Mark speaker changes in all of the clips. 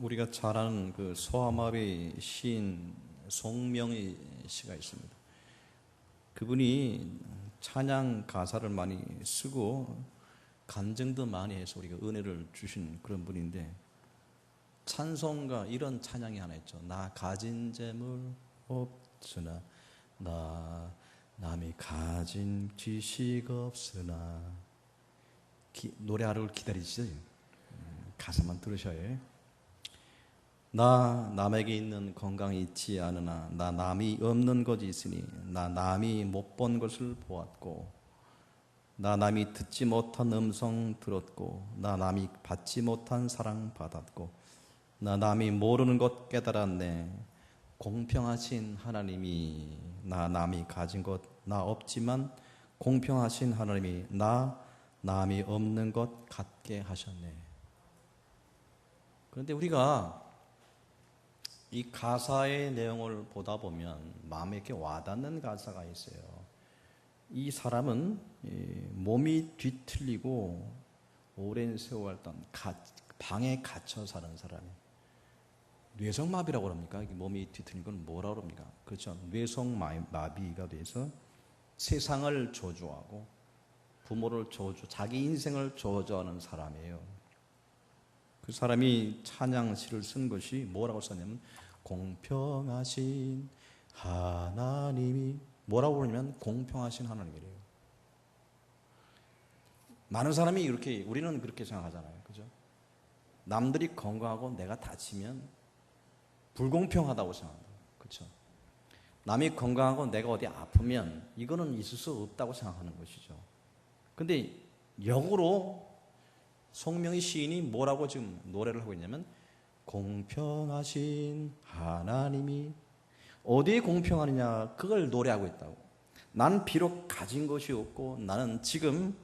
Speaker 1: 우리가 잘 아는 그 소아마비 시인 송명희 씨가 있습니다. 그분이 찬양 가사를 많이 쓰고 간증도 많이 해서 우리가 은혜를 주신 그런 분인데, 찬송가 이런 찬양이 하나 있죠. 나 가진 재물 없으나 나 남이 가진 지식 없으나. 노래하러 기다리시죠? 가사만 들으셔야 해요. 나 남에게 있는 건강이 있지 않으나 나 남이 없는 것이 있으니 나 남이 못 본 것을 보았고 나 남이 듣지 못한 음성 들었고 나 남이 받지 못한 사랑 받았고 나 남이 모르는 것 깨달았네. 공평하신 하나님이 나 남이 가진 것 나 없지만 공평하신 하나님이 나 남이 없는 것 갖게 하셨네. 그런데 우리가 이 가사의 내용을 보다 보면 마음에 이렇게 와닿는 가사가 있어요. 이 사람은 몸이 뒤틀리고 오랜 세월 동안 방에 갇혀 사는 사람이에요. 뇌성마비라고 합니까? 몸이 뒤틀린 건 뭐라고 합니까? 그렇죠. 뇌성마비가 돼서 세상을 저주하고 부모를 자기 인생을 저주하는 사람이에요. 그 사람이 찬양시를 쓴 것이 뭐라고 썼냐면, 공평하신 하나님이, 뭐라고 그러냐면 공평하신 하나님이래요. 많은 사람이 우리는 그렇게 생각하잖아요. 그죠? 남들이 건강하고 내가 다치면 불공평하다고 생각한다. 그렇죠? 남이 건강하고 내가 어디 아프면 이거는 있을 수 없다고 생각하는 것이죠. 근데 역으로 송명희 시인이 뭐라고 지금 노래를 하고 있냐면, 공평하신 하나님이 어디에 공평하느냐, 그걸 노래하고 있다고. 난 비록 가진 것이 없고 나는 지금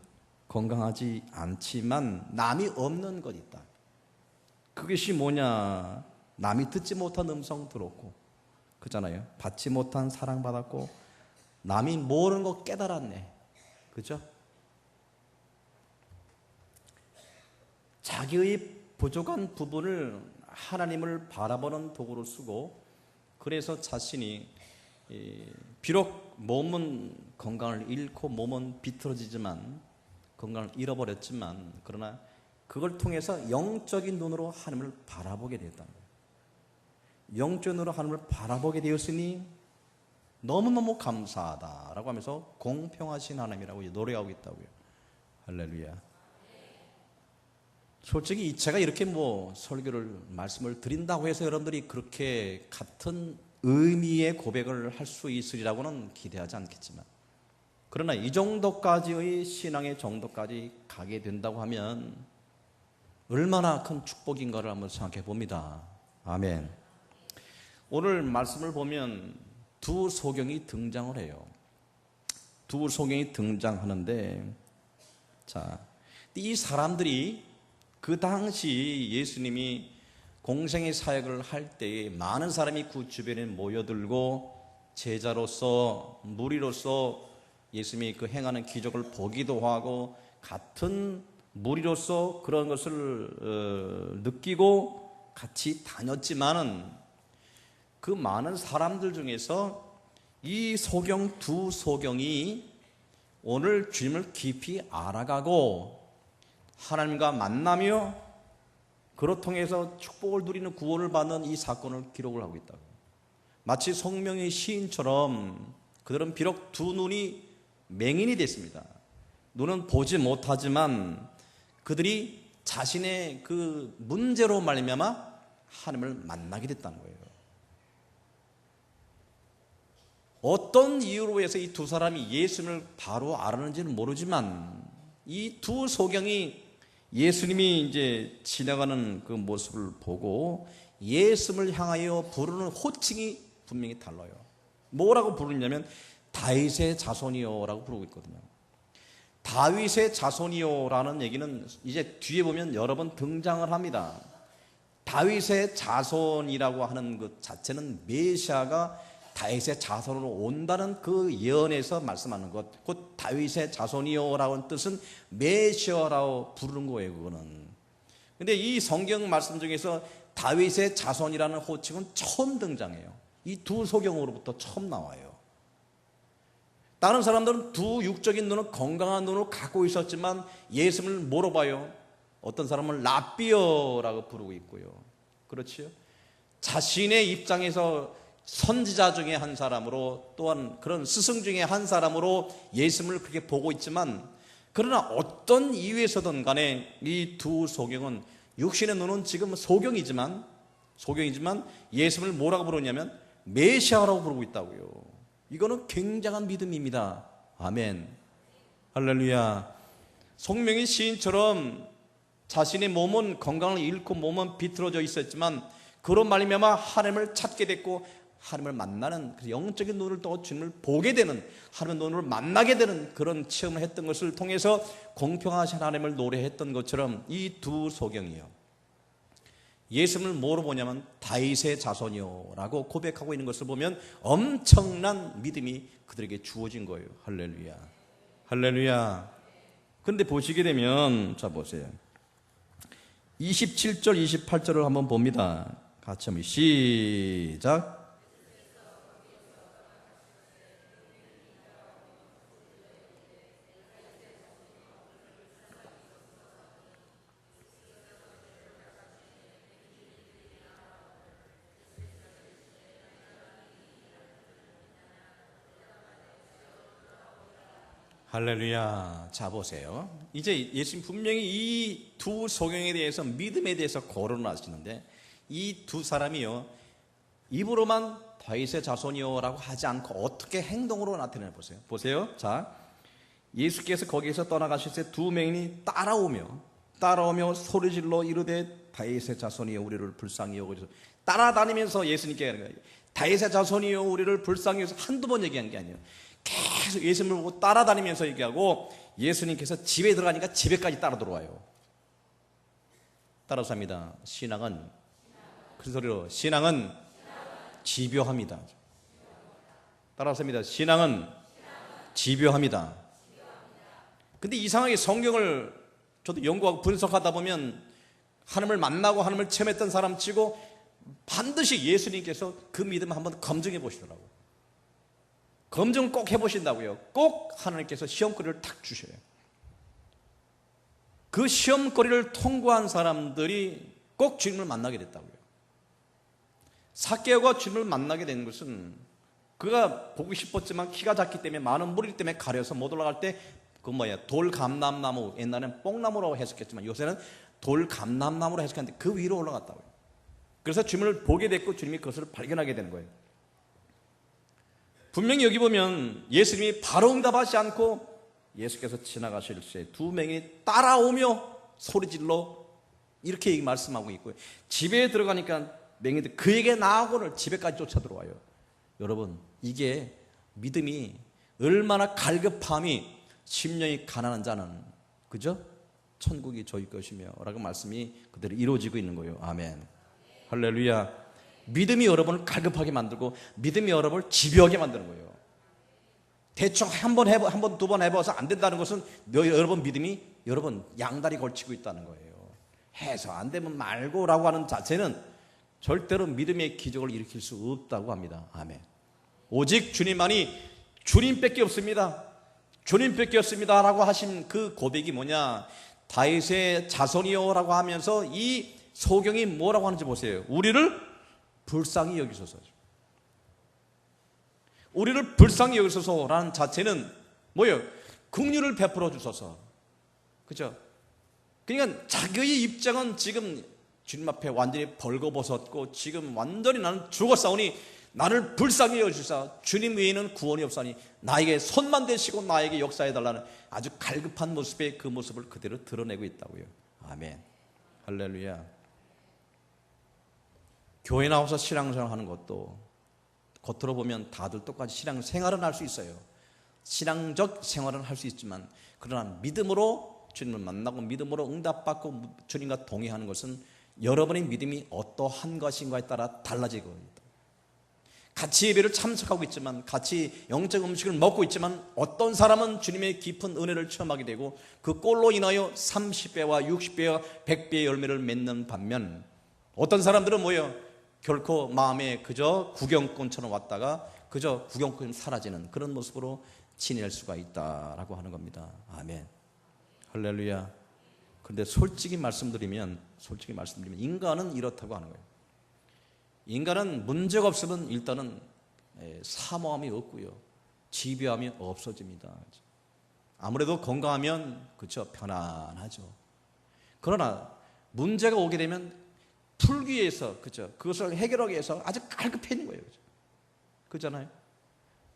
Speaker 1: 건강하지 않지만 남이 없는 것 있다. 그것이 뭐냐, 남이 듣지 못한 음성 들었고, 그잖아요. 받지 못한 사랑 받았고 남이 모르는 거 깨달았네. 그죠? 자기의 부족한 부분을 하나님을 바라보는 도구로 쓰고, 그래서 자신이 비록 몸은 건강을 잃고 몸은 비틀어지지만, 건강을 잃어버렸지만, 그러나 그걸 통해서 영적인 눈으로 하나님을 바라보게 되었다는 거예요. 영적인 눈으로 하나님을 바라보게 되었으니 너무너무 감사하다라고 하면서 공평하신 하나님이라고 노래하고 있다고요. 할렐루야. 솔직히 제가 이렇게 설교를 말씀을 드린다고 해서 여러분들이 그렇게 같은 의미의 고백을 할 수 있으리라고는 기대하지 않겠지만, 그러나 이 정도까지의 신앙의 정도까지 가게 된다고 하면 얼마나 큰 축복인가를 한번 생각해 봅니다. 아멘. 오늘 말씀을 보면 두 소경이 등장을 해요. 두 소경이 등장하는데, 이 사람들이 그 당시 예수님이 공생의 사역을 할 때에 많은 사람이 그 주변에 모여들고 제자로서, 무리로서 예수님이 그 행하는 기적을 보기도 하고 같은 무리로서 그런 것을 느끼고 같이 다녔지만은, 그 많은 사람들 중에서 이 두 소경이 오늘 주님을 깊이 알아가고 하나님과 만나며 그로 통해서 축복을 누리는 구원을 받는 이 사건을 기록을 하고 있다고. 마치 송명희 시인처럼 그들은 비록 두 눈이 맹인이 됐습니다. 눈은 보지 못하지만 그들이 자신의 그 문제로 말미암아 하나님을 만나게 됐다는 거예요. 어떤 이유로 해서 이 두 사람이 예수님을 바로 알았는지는 모르지만, 이 두 소경이 예수님이 이제 지나가는 그 모습을 보고 예수님을 향하여 부르는 호칭이 분명히 달라요. 뭐라고 부르냐면 다윗의 자손이요라고 부르고 있거든요. 다윗의 자손이요라는 얘기는 이제 뒤에 보면 여러 번 등장을 합니다. 다윗의 자손이라고 하는 것 자체는 메시아가 다윗의 자손으로 온다는 그 예언에서 말씀하는 것, 곧 다윗의 자손이요라고 하는 뜻은 메시아라고 부르는 거예요. 그거는. 근데 이 성경 말씀 중에서 다윗의 자손이라는 호칭은 처음 등장해요. 이 두 소경으로부터 처음 나와요. 다른 사람들은 두 육적인 눈은 건강한 눈을 갖고 있었지만 예수님을 뭐로 봐요? 어떤 사람은 랍비어라고 부르고 있고요. 그렇지요? 자신의 입장에서 선지자 중에 한 사람으로, 또한 그런 스승 중에 한 사람으로 예수님을 그렇게 보고 있지만, 그러나 어떤 이유에서든 간에 이 두 소경은 육신의 눈은 지금 소경이지만 예수님을 뭐라고 부르냐면 메시아라고 부르고 있다고요. 이거는 굉장한 믿음입니다. 아멘. 할렐루야. 송명희 시인처럼 자신의 몸은 건강을 잃고 몸은 비틀어져 있었지만 그로 말미암아 하나님을 찾게 됐고 하나님을 만나는, 영적인 눈을 또 주님을 보게 되는, 하나님의 눈을 만나게 되는 그런 체험을 했던 것을 통해서 공평하신 하나님을 노래했던 것처럼 이 두 소경이요, 예수님을 뭐로 보냐면 다윗의 자손이요 라고 고백하고 있는 것을 보면 엄청난 믿음이 그들에게 주어진 거예요. 할렐루야. 할렐루야. 그런데 보시게 되면, 자 보세요, 27절 28절을 한번 봅니다. 같이 한번 시작. 할렐루야. 자 보세요, 이제 예수님 분명히 이 두 소경에 대해서, 믿음에 대해서 거론하시는데 이 두 사람이요, 입으로만 다윗의 자손이요 라고 하지 않고 어떻게 행동으로 나타내나 보세요. 보세요. 자, 예수께서 거기에서 떠나가실 때 두 맹인이 따라오며 소리질러 이르되 다윗의 자손이여 우리를 불쌍히 여기소서. 따라다니면서 예수님께 하는 거예요. 다윗의 자손이여 우리를 불쌍히 여기소서. 한두 번 얘기한 게 아니에요. 계속 예수님을 보고 따라다니면서 얘기하고, 예수님께서 집에 들어가니까 집에까지 따라 들어와요. 따라서 합니다. 신앙은, 큰 소리로, 신앙은 집요합니다. 따라서 합니다. 신앙은 집요합니다. 근데 이상하게 성경을 저도 연구하고 분석하다 보면 하나님을 만나고 하나님을 체험했던 사람 치고 반드시 예수님께서 그 믿음을 한번 검증해 보시더라고요. 검증을 꼭 해보신다고요. 꼭 하나님께서 시험거리를 탁 주셔요. 그 시험거리를 통과한 사람들이 꼭 주님을 만나게 됐다고요. 삭개오가 주님을 만나게 된 것은 그가 보고 싶었지만 키가 작기 때문에 많은 무리 때문에 가려서 못 올라갈 때 돌감람나무, 옛날에는 뽕나무라고 해석했지만 요새는 돌감람나무로 해석했는데 그 위로 올라갔다고요. 그래서 주님을 보게 됐고 주님이 그것을 발견하게 되는 거예요. 분명히 여기 보면 예수님이 바로 응답하지 않고 예수께서 지나가실 때 두 명이 따라오며 소리질러 이렇게 말씀하고 있고요. 집에 들어가니까 맹인들 그에게 나아오고를 집에까지 쫓아 들어와요. 여러분, 이게 믿음이 얼마나 갈급함이, 심령이 가난한 자는, 그죠? 천국이 저희 것이며 라고 말씀이 그대로 이루어지고 있는 거예요. 아멘. 할렐루야. 믿음이 여러분을 갈급하게 만들고 믿음이 여러분을 집요하게 만드는 거예요. 대충 한 번, 두 번 해봐서 안 된다는 것은 여러분 믿음이 여러분 양다리 걸치고 있다는 거예요. 해서 안 되면 말고라고 하는 자체는 절대로 믿음의 기적을 일으킬 수 없다고 합니다. 아멘. 오직 주님만이 주님밖에 없습니다. 주님밖에 없습니다 라고 하신 그 고백이 뭐냐, 다윗의 자손이요 라고 하면서 이 소경이 뭐라고 하는지 보세요. 우리를 불쌍히 여기소서. 우리를 불쌍히 여기소서라는 자체는 뭐예요? 긍휼을 베풀어 주소서. 그죠? 그러니까 자기의 입장은 지금 주님 앞에 완전히 벌거벗었고 지금 완전히 나는 죽었사오니 나를 불쌍히 여기소서. 주님 외에는 구원이 없사니 나에게 손만 대시고 나에게 역사해 달라는 아주 갈급한 모습의 그 모습을 그대로 드러내고 있다고요. 아멘. 할렐루야. 교회 나와서 신앙생활 하는 것도 겉으로 보면 다들 똑같이 신앙생활은 할 수 있어요. 신앙적 생활은 할 수 있지만 그러나 믿음으로 주님을 만나고 믿음으로 응답받고 주님과 동행하는 것은 여러분의 믿음이 어떠한 것인가에 따라 달라지고 있다. 같이 예배를 참석하고 있지만 같이 영적 음식을 먹고 있지만 어떤 사람은 주님의 깊은 은혜를 체험하게 되고 그 꼴로 인하여 30배와 60배와 100배의 열매를 맺는 반면 어떤 사람들은 뭐예요? 결코 마음에 그저 구경꾼처럼 왔다가 그저 구경꾼처럼 사라지는 그런 모습으로 지낼 수가 있다라고 하는 겁니다. 아멘. 할렐루야. 그런데 솔직히 말씀드리면 인간은 이렇다고 하는 거예요. 인간은 문제가 없으면 일단은 사모함이 없고요, 집요함이 없어집니다. 아무래도 건강하면 그렇죠, 편안하죠. 그러나 문제가 오게 되면 풀기 위해서 그렇죠, 그것을 해결하기 위해서 아주 갈급해지는 거예요. 그렇잖아요.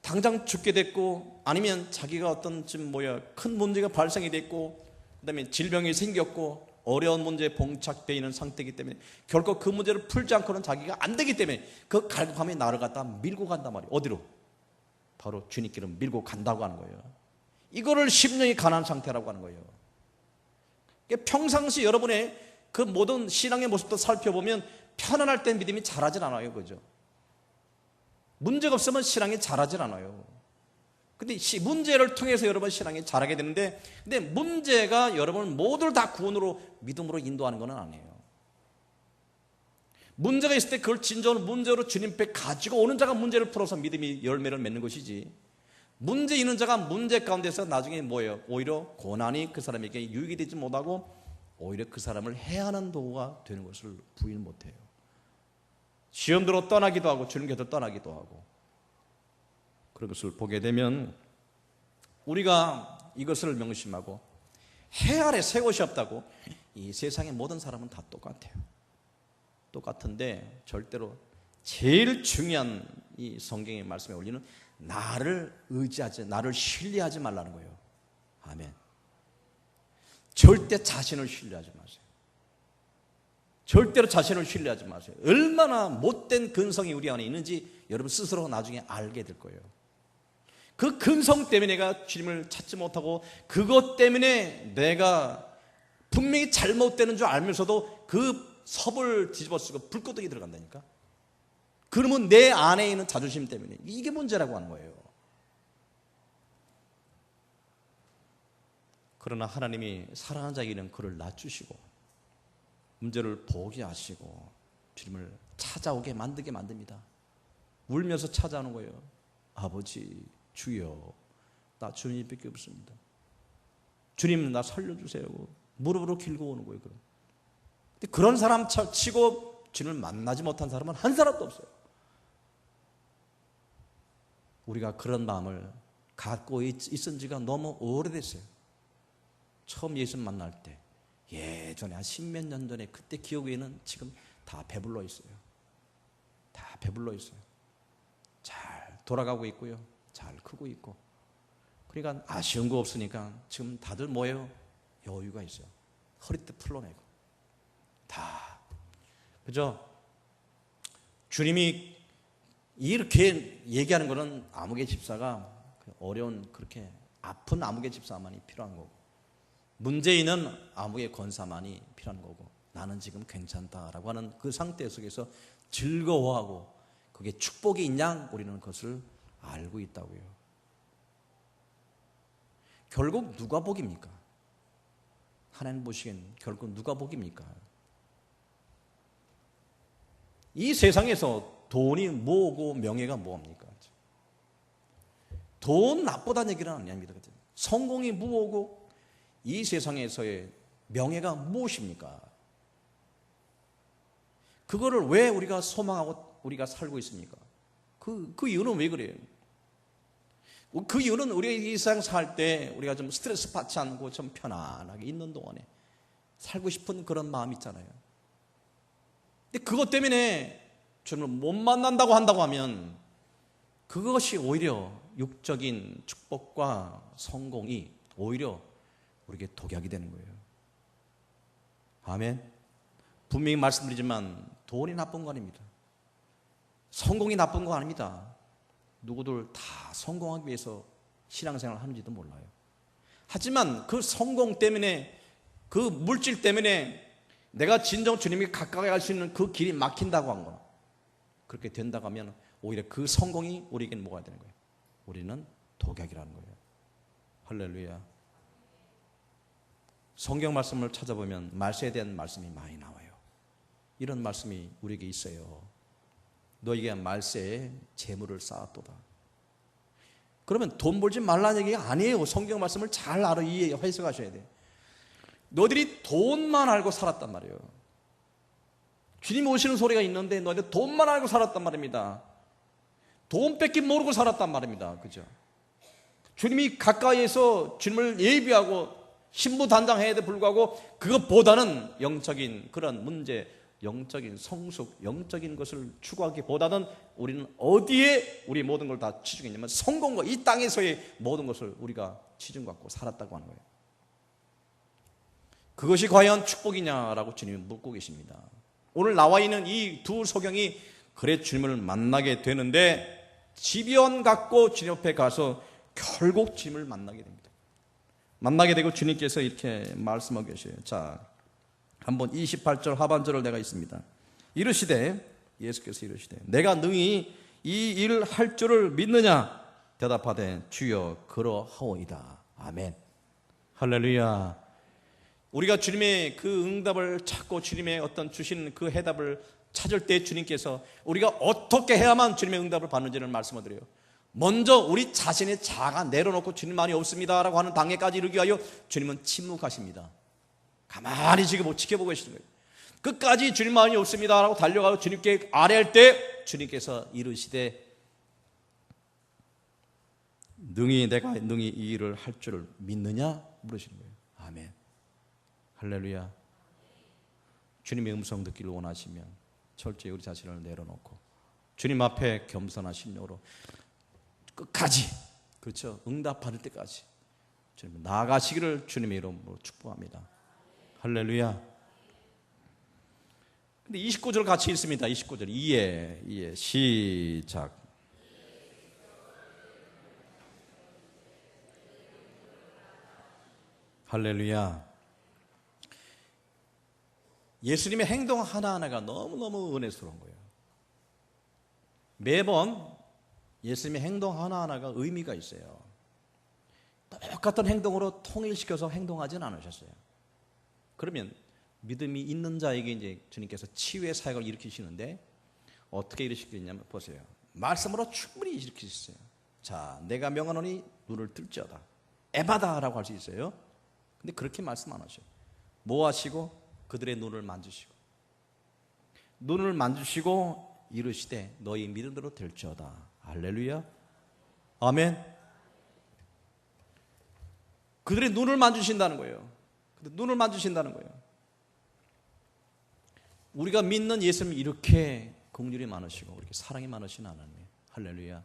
Speaker 1: 당장 죽게 됐고, 아니면 자기가 어떤 큰 문제가 발생이 됐고, 그다음에 질병이 생겼고 어려운 문제에 봉착되어 있는 상태이기 때문에 결코 그 문제를 풀지 않고는 자기가 안 되기 때문에 그 갈급함이 나를 갖다 밀고 간단 말이에요. 어디로? 바로 주님께로 밀고 간다고 하는 거예요. 이거를 심령이 가난한 상태라고 하는 거예요. 평상시 여러분의 그 모든 신앙의 모습도 살펴보면 편안할 때 믿음이 자라질 않아요. 그죠? 문제가 없으면 신앙이 자라질 않아요. 근데 문제를 통해서 여러분 신앙이 자라게 되는데, 근데 문제가 여러분 모두를 다 구원으로 믿음으로 인도하는 건 아니에요. 문제가 있을 때 그걸 진정으로 문제로 주님 앞에 가지고 오는 자가 문제를 풀어서 믿음이 열매를 맺는 것이지, 문제 있는 자가 문제 가운데서 나중에 뭐예요? 오히려 고난이 그 사람에게 유익이 되지 못하고 오히려 그 사람을 해하는 도구가 되는 것을 부인 못해요. 시험대로 떠나기도 하고 주님께서 떠나기도 하고, 그런 것을 보게 되면 우리가 이것을 명심하고, 해 아래 새 곳이 없다고. 이 세상의 모든 사람은 다 똑같아요. 똑같은데 절대로 제일 중요한 이 성경의 말씀에 올리는 나를 의지하지, 나를 신뢰하지 말라는 거예요. 아멘. 절대 자신을 신뢰하지 마세요. 절대로 자신을 신뢰하지 마세요. 얼마나 못된 근성이 우리 안에 있는지 여러분 스스로 나중에 알게 될 거예요. 그 근성 때문에 내가 주님을 찾지 못하고, 그것 때문에 내가 분명히 잘못되는 줄 알면서도 그 섭을 뒤집어 쓰고 불구덩이 들어간다니까. 그러면 내 안에 있는 자존심 때문에 이게 문제라고 하는 거예요. 그러나 하나님이 사랑하는 자에게는 그를 낮추시고 문제를 보게 하시고 주님을 찾아오게 만들게 만듭니다. 울면서 찾아오는 거예요. 아버지, 주여, 나 주님밖에 없습니다. 주님, 나 살려주세요. 무릎으로 길고 오는 거예요. 근데 그런 사람 치고 주님을 만나지 못한 사람은 한 사람도 없어요. 우리가 그런 마음을 갖고 있은 지가 너무 오래됐어요. 처음 예수 만날 때, 예전에 한 십몇 년 전에, 그때 기억에는 지금 다 배불러 있어요. 다 배불러 있어요. 잘 돌아가고 있고요, 잘 크고 있고. 그러니까 아쉬운 거 없으니까 지금 다들 뭐예요? 여유가 있어요. 허리띠 풀러내고 다, 그죠? 주님이 이렇게 얘기하는 거는 아무개 집사가 어려운, 그렇게 아픈 아무개 집사만이 필요한 거고, 문제 있는 아무개 권사만이 필요한 거고, 나는 지금 괜찮다라고 하는 그 상태 속에서 즐거워하고 그게 축복이 있냐, 우리는 그것을 알고 있다고요. 결국 누가 복입니까? 하나님 보시기엔 결국 누가 복입니까? 이 세상에서 돈이 뭐고 명예가 뭐합니까? 돈 나쁘다는 얘기는 아닙니다. 성공이 뭐고 이 세상에서의 명예가 무엇입니까? 그거를 왜 우리가 소망하고 우리가 살고 있습니까? 그 이유는 왜 그래요? 그 이유는 우리가 이 세상 살 때 우리가 좀 스트레스 받지 않고 좀 편안하게 있는 동안에 살고 싶은 그런 마음 있잖아요. 근데 그것 때문에 주님을 못 만난다고 한다고 하면 그것이 오히려 육적인 축복과 성공이 오히려 우리에게 독약이 되는 거예요. 아멘. 분명히 말씀드리지만 돈이 나쁜 거 아닙니다. 성공이 나쁜 거 아닙니다. 누구들 다 성공하기 위해서 신앙생활을 하는지도 몰라요. 하지만 그 성공 때문에, 그 물질 때문에 내가 진정 주님께 가까이 갈 수 있는 그 길이 막힌다고 한 거나, 그렇게 된다고 하면 오히려 그 성공이 우리에게는 뭐가 되는 거예요? 우리는 독약이라는 거예요. 할렐루야. 성경 말씀을 찾아보면 말세에 대한 말씀이 많이 나와요. 이런 말씀이 우리에게 있어요. 너에게 말세에 재물을 쌓았도다. 그러면 돈 벌지 말라는 얘기가 아니에요. 성경 말씀을 잘 알아 해석하셔야 돼요. 너희들이 돈만 알고 살았단 말이에요. 주님 오시는 소리가 있는데 너희들 돈만 알고 살았단 말입니다. 돈 뺏기 모르고 살았단 말입니다. 그죠? 주님이 가까이에서 주님을 예비하고 신부 단장해야 돼 불구하고 그것보다는 영적인 그런 문제, 영적인 성숙, 영적인 것을 추구하기보다는 우리는 어디에 우리 모든 걸 다 치중했냐면 성공과 이 땅에서의 모든 것을 우리가 치중 갖고 살았다고 하는 거예요. 그것이 과연 축복이냐라고 주님이 묻고 계십니다. 오늘 나와 있는 이 두 소경이 그래 주님을 만나게 되는데 지변 갖고 주님 앞에 가서 결국 주님을 만나게 됩니다. 만나게 되고 주님께서 이렇게 말씀하고 계셔요. 자, 한번 28절 하반절을 내가 있습니다. 이르시되, 예수께서 이르시되 내가 능히 이 일을 할 줄을 믿느냐? 대답하되 주여 그러하오이다. 아멘. 할렐루야. 우리가 주님의 그 응답을 찾고 주님의 어떤 주신 그 해답을 찾을 때 주님께서 우리가 어떻게 해야만 주님의 응답을 받는지를 말씀을 드려요. 먼저 우리 자신의 자아가 내려놓고 주님만이 없습니다 라고 하는 단계까지 이르기 위하여 주님은 침묵하십니다. 가만히 지켜보고 계시는 거예요. 끝까지 주님만이 없습니다 라고 달려가고 주님께 아뢰할 때 주님께서 이르시되 내가 능히 이 일을 할 줄을 믿느냐? 물으시는 거예요. 아멘. 할렐루야. 주님의 음성 듣기를 원하시면 철저히 우리 자신을 내려놓고 주님 앞에 겸손한 심령으로 끝까지, 그렇죠, 응답받을 때까지 주님 나아가시기를 주님의 이름으로 축복합니다. 할렐루야. 근데 29절 같이 읽습니다. 29절 이에 시작. 할렐루야. 예수님의 행동 하나하나가 너무너무 은혜스러운 거예요. 매번 예수님의 행동 하나하나가 의미가 있어요. 똑같은 행동으로 통일시켜서 행동하지는 않으셨어요. 그러면 믿음이 있는 자에게 이제 주님께서 치유의 사역을 일으키시는데 어떻게 일으키겠냐면 보세요. 말씀으로 충분히 일으키셨어요. 자, 내가 명하노니 눈을 뜰지어다. 에바다라고 할 수 있어요. 근데 그렇게 말씀 안 하셔요. 뭐 하시고? 그들의 눈을 만주시고 이르시되 너희 믿음대로 될지어다. 할렐루야. 아멘. 그들의 눈을 만주신다는 거예요. 눈을 만주신다는 거예요. 우리가 믿는 예수님이 이렇게 긍휼이 많으시고 이렇게 사랑이 많으신 하나님이에요. 할렐루야.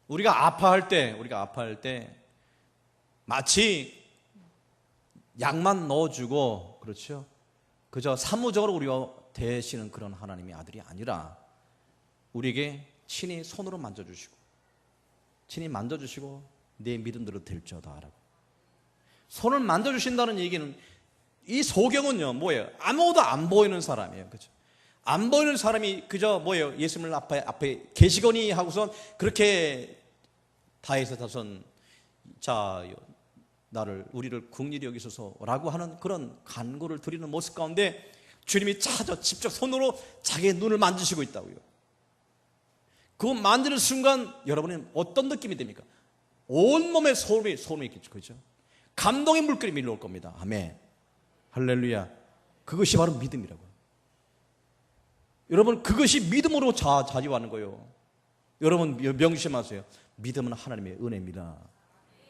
Speaker 1: 우리가 아파할 때 마치 약만 넣어주고, 그렇죠, 그저 사무적으로 우리가 대시는 그런 하나님의 아들이 아니라 우리에게 친히 손으로 만져주시고 내 믿음대로 될지어다 라고. 손을 만져주신다는 얘기는 이 소경은요 뭐예요? 아무도 안 보이는 사람이에요. 그렇죠? 안 보이는 사람이 그저 뭐예요? 예수님을 앞에 계시거니 하고선 그렇게 다해서 다선 자 우리를 긍휼히 여기소서라고 하는 그런 간구를 드리는 모습 가운데 주님이 직접 손으로 자기의 눈을 만지시고 있다고요. 그거 만지는 순간 여러분은 어떤 느낌이 됩니까? 온몸에 소름이 있겠죠. 그렇죠? 감동의 물결이 밀려올 겁니다. 아멘. 할렐루야. 그것이 바로 믿음이라고요. 여러분, 그것이 믿음으로 자리하는 거예요. 여러분 명심하세요. 믿음은 하나님의 은혜입니다.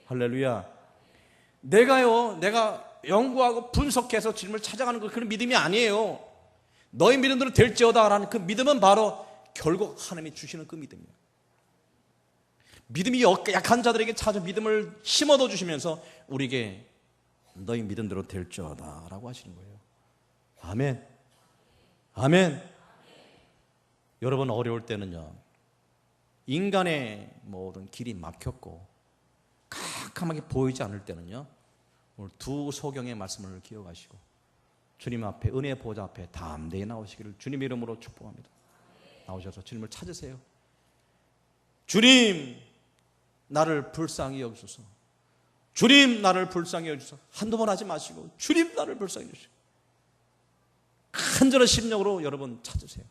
Speaker 1: 할렐루야. 내가 연구하고 분석해서 주님을 찾아가는 그런 믿음이 아니에요. 너희 믿음대로 될지어다라는 그 믿음은 바로 결국 하나님이 주시는 그 믿음이에요. 믿음이 약한 자들에게 찾아 믿음을 심어도 주시면서 우리에게 너희 믿음대로 될지어다라고 하시는 거예요. 아멘. 아멘. 여러분 어려울 때는요, 인간의 모든 길이 막혔고 캄캄하게 보이지 않을 때는요, 오늘 두 소경의 말씀을 기억하시고 주님 앞에, 은혜 보좌 앞에 담대히 나오시기를 주님의 이름으로 축복합니다. 나오셔서 주님을 찾으세요. 주님 나를 불쌍히 여기소서. 주님 나를 불쌍히 여기소서. 한두 번 하지 마시고 주님 나를 불쌍히 여기소서. 간절한 심령으로 여러분 찾으세요.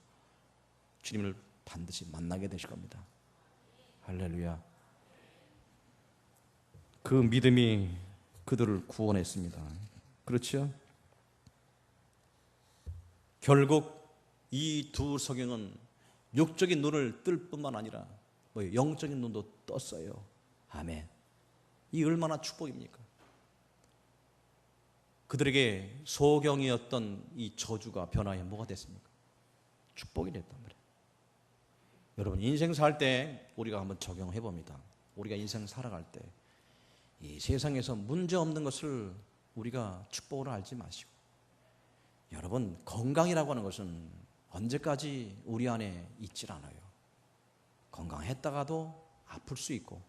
Speaker 1: 주님을 반드시 만나게 되실 겁니다. 할렐루야. 그 믿음이 그들을 구원했습니다. 그렇죠? 결국 이 두 성경은 육적인 눈을 뜰 뿐만 아니라 영적인 눈도 떴어요. 아멘. 이 얼마나 축복입니까? 그들에게 소경이었던 이 저주가 변화해 뭐가 됐습니까? 축복이 됐단 말이에요. 여러분 인생 살 때 우리가 한번 적용해 봅니다. 우리가 인생 살아갈 때 이 세상에서 문제 없는 것을 우리가 축복으로 알지 마시고, 여러분 건강이라고 하는 것은 언제까지 우리 안에 있질 않아요. 건강했다가도 아플 수 있고,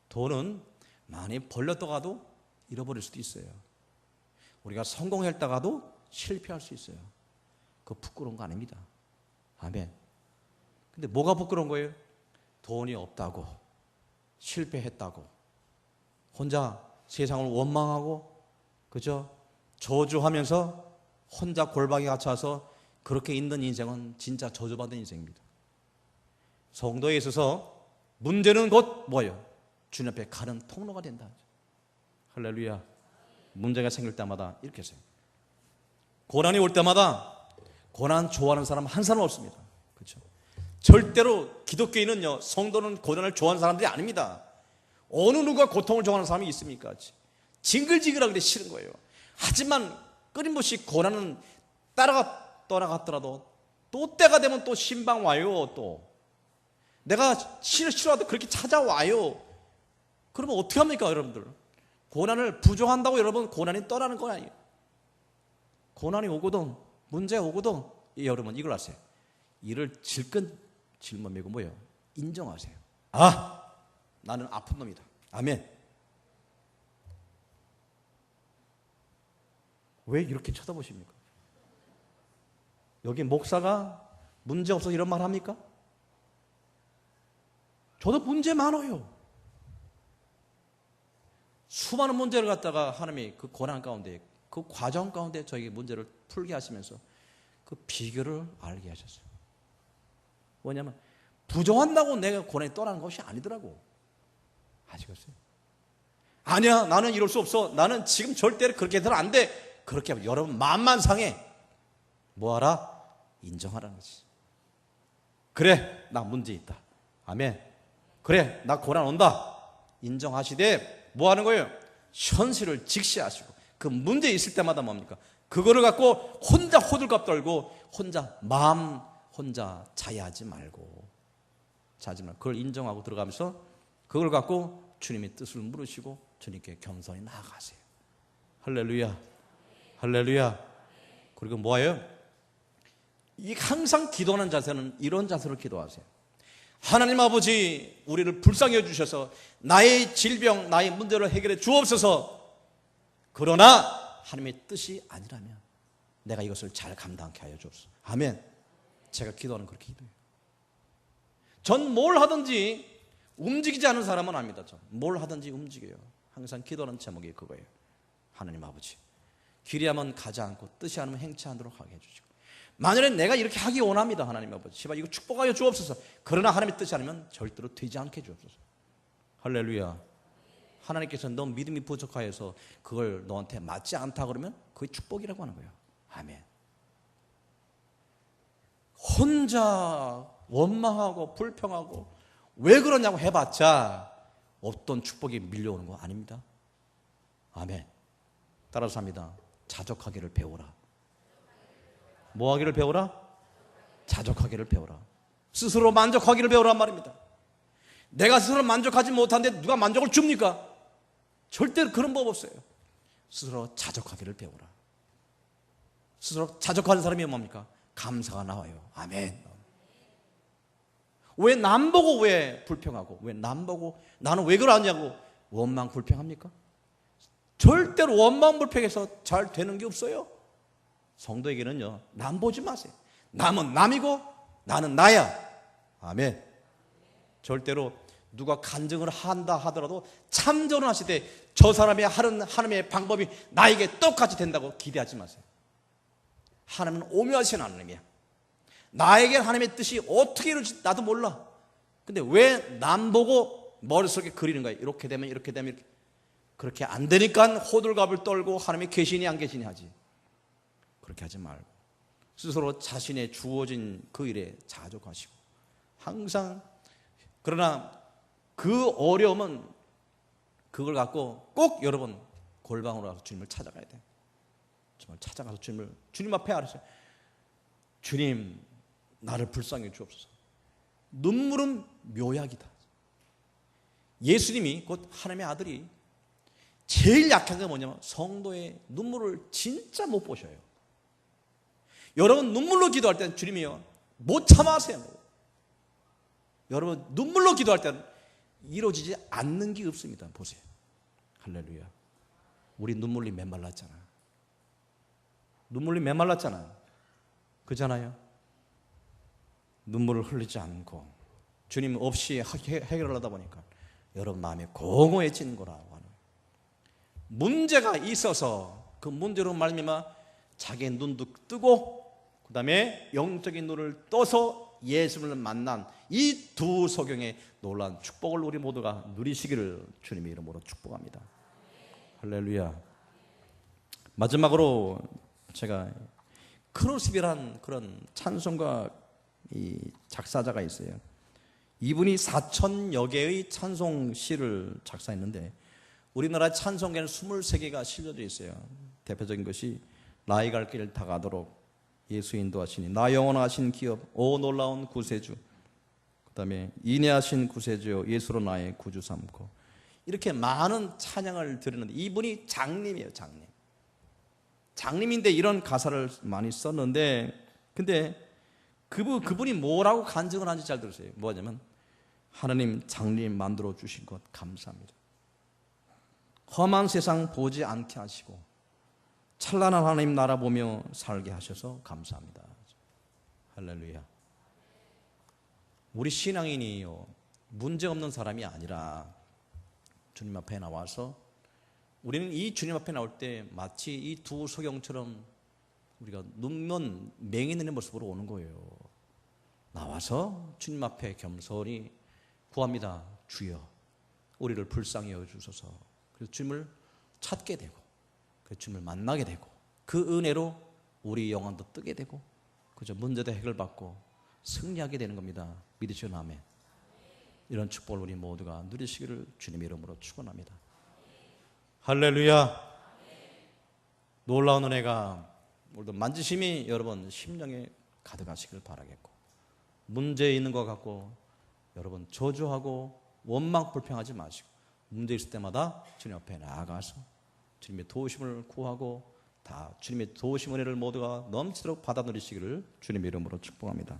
Speaker 1: 돈은 많이 벌렸다가도 잃어버릴 수도 있어요. 우리가 성공했다가도 실패할 수 있어요. 그거 부끄러운 거 아닙니다. 아멘. 근데 뭐가 부끄러운 거예요? 돈이 없다고, 실패했다고, 혼자 세상을 원망하고, 그죠? 저주하면서 혼자 골방에 갇혀서 그렇게 있는 인생은 진짜 저주받은 인생입니다. 성도에 있어서 문제는 곧 뭐예요? 주님 앞에 가는 통로가 된다. 할렐루야. 문제가 생길 때마다 이렇게 하세요. 고난이 올 때마다 고난 좋아하는 사람 한 사람 없습니다. 그렇죠? 절대로 기독교인은요, 성도는 고난을 좋아하는 사람들이 아닙니다. 어느 누가 고통을 좋아하는 사람이 있습니까? 징글징글하게 싫은 거예요. 하지만 끊임없이 고난은 떠나갔더라도 또 때가 되면 또 신방 와요. 또 내가 싫어하도 그렇게 찾아와요. 그러면 어떻게 합니까, 여러분들? 고난을 부정한다고 여러분 고난이 떠나는 거 아니에요. 고난이 오거든, 문제가 오거든, 여러분 이걸 아세요. 이를 질끈 짊어지고 뭐예요? 인정하세요. 아, 나는 아픈 놈이다. 아멘. 왜 이렇게 쳐다보십니까? 여기 목사가 문제 없어서 이런 말 합니까? 저도 문제 많아요. 수많은 문제를 갖다가 하나님이 그 고난 가운데, 그 과정 가운데 저에게 문제를 풀게 하시면서 그 비결을 알게 하셨어요. 뭐냐면 부정한다고 내가 고난이 떠나는 것이 아니더라고. 아시겠어요? 아니야, 나는 이럴 수 없어. 나는 지금 절대로 그렇게 해서는 안 돼. 그렇게 하면 여러분 마음만 상해. 뭐하라? 인정하라는 거지. 그래, 나 문제 있다. 아멘. 그래, 나 고난 온다. 인정하시되 뭐 하는 거예요? 현실을 직시하시고, 그 문제 있을 때마다 뭡니까? 그거를 갖고 혼자 호들갑 떨고 혼자 혼자 자야하지 말고, 그걸 인정하고 들어가면서 그걸 갖고 주님의 뜻을 물으시고 주님께 겸손히 나아가세요. 할렐루야. 할렐루야. 그리고 뭐예요? 이 항상 기도하는 자세는 이런 자세로 기도하세요. 하나님 아버지, 우리를 불쌍히 해주셔서 나의 질병, 나의 문제를 해결해 주옵소서. 그러나 하나님의 뜻이 아니라면 내가 이것을 잘 감당케 하여 주옵소서. 아멘. 제가 기도하는 그렇게 기도해요. 전 뭘 하든지 움직이지 않은 사람은 아닙니다. 뭘 하든지 움직여요. 항상 기도하는 제목이 그거예요. 하나님 아버지, 길이하면 가지 않고 뜻이 않으면 행치 않도록 하게 해주시고, 만약에 내가 이렇게 하기 원합니다. 하나님 아버지, 제발 이거 축복하여 주옵소서. 그러나 하나님의 뜻이 아니면 절대로 되지 않게 해주옵소서. 할렐루야. 하나님께서 너 믿음이 부족하여서 그걸 너한테 맞지 않다 그러면 그게 축복이라고 하는 거예요. 아멘. 혼자 원망하고 불평하고 왜 그러냐고 해봤자 어떤 축복이 밀려오는 거 아닙니다. 아멘. 따라서 합니다. 자족하기를 배우라. 뭐 하기를 배우라? 자족하기를 배우라. 스스로 만족하기를 배우란 말입니다. 내가 스스로 만족하지 못하는데 누가 만족을 줍니까? 절대로 그런 법 없어요. 스스로 자족하기를 배우라. 스스로 자족하는 사람이 뭡니까? 감사가 나와요. 아멘. 왜 남 보고 왜 불평하고, 왜 남 보고 나는 왜 그러냐고 원망 불평합니까? 절대로 원망 불평해서 잘 되는 게 없어요. 성도에게는요, 남 보지 마세요. 남은 남이고 나는 나야. 아멘. 절대로 누가 간증을 한다 하더라도 참전을 하실 때 저 사람이 하는 하나님의 방법이 나에게 똑같이 된다고 기대하지 마세요. 하나님은 오묘하신 하나님이야. 나에게 하나님의 뜻이 어떻게 이루어질지 나도 몰라. 근데 왜 남 보고 머릿속에 그리는 거야? 이렇게 되면 이렇게 되면 이렇게. 그렇게 안 되니까 호들갑을 떨고 하나님이 계시니 안 계시니 하지. 그렇게 하지 말고 스스로 자신의 주어진 그 일에 자족하시고 항상, 그러나 그 어려움은 그걸 갖고 꼭 여러분 골방으로 가서 주님을 찾아가야 돼. 정말 찾아가서 주님 앞에 알았어요. 주님, 나를 불쌍히 주옵소서. 눈물은 묘약이다. 예수님이 곧 하나님의 아들이 제일 약한 게 뭐냐면 성도의 눈물을 진짜 못 보셔요. 여러분 눈물로 기도할 때는 주님이요 못 참아 하세요. 여러분 눈물로 기도할 때는 이루어지지 않는 게 없습니다. 보세요. 할렐루야. 우리 눈물이 메말랐잖아. 눈물이 메말랐잖아. 그잖아요. 눈물을 흘리지 않고 주님 없이 해결을 하다 보니까 여러분 마음이 공허해지는 거라고 하는, 문제가 있어서 그 문제로 말미암아 자기의 눈도 뜨고 그 다음에 영적인 눈을 떠서 예수를 만난 이 두 소경의 놀라운 축복을 우리 모두가 누리시기를 주님의 이름으로 축복합니다. 할렐루야. 마지막으로 제가 크로스비라는 그런 찬송가 이 작사자가 있어요. 이분이 4,000여 개의 찬송 시를 작사했는데 우리나라 찬송계는 23개가 실려져 있어요. 대표적인 것이 나의 갈 길을 다 가도록, 예수 인도하시니, 나 영원하신 기업, 오 놀라운 구세주, 그 다음에 인내하신 구세주, 예수로 나의 구주 삼고, 이렇게 많은 찬양을 드리는데 이분이 장님이에요. 장님인데 이런 가사를 많이 썼는데, 근데 그분이 뭐라고 간증을 하는지 잘 들으세요. 뭐냐면 하나님 장님 만들어 주신 것 감사합니다. 험한 세상 보지 않게 하시고 찬란한 하나님 나라 보며 살게 하셔서 감사합니다. 할렐루야. 우리 신앙인이요 문제없는 사람이 아니라 주님 앞에 나와서 우리는 이 주님 앞에 나올 때 마치 이 두 소경처럼 우리가 눈먼 맹인의 모습으로 오는 거예요. 나와서 주님 앞에 겸손히 구합니다. 주여, 우리를 불쌍히 여주소서. 그래서 주님을 찾게 되고 그 주님을 만나게 되고 그 은혜로 우리 영혼도 뜨게 되고 그저 문제도 해결받고 승리하게 되는 겁니다. 믿으시는 아멘. 이런 축복을 우리 모두가 누리시기를 주님의 이름으로 축원합니다. 할렐루야. 놀라운 은혜가 오늘도 만지심이 여러분 심령에 가득하시길 바라겠고, 문제 있는 것 같고 여러분 저주하고 원망 불평하지 마시고 문제 있을 때마다 주님 앞에 나아가서 주님의 도우심을 구하고 다 주님의 도우심 은혜를 모두가 넘치도록 받아 누리시기를 주님의 이름으로 축복합니다.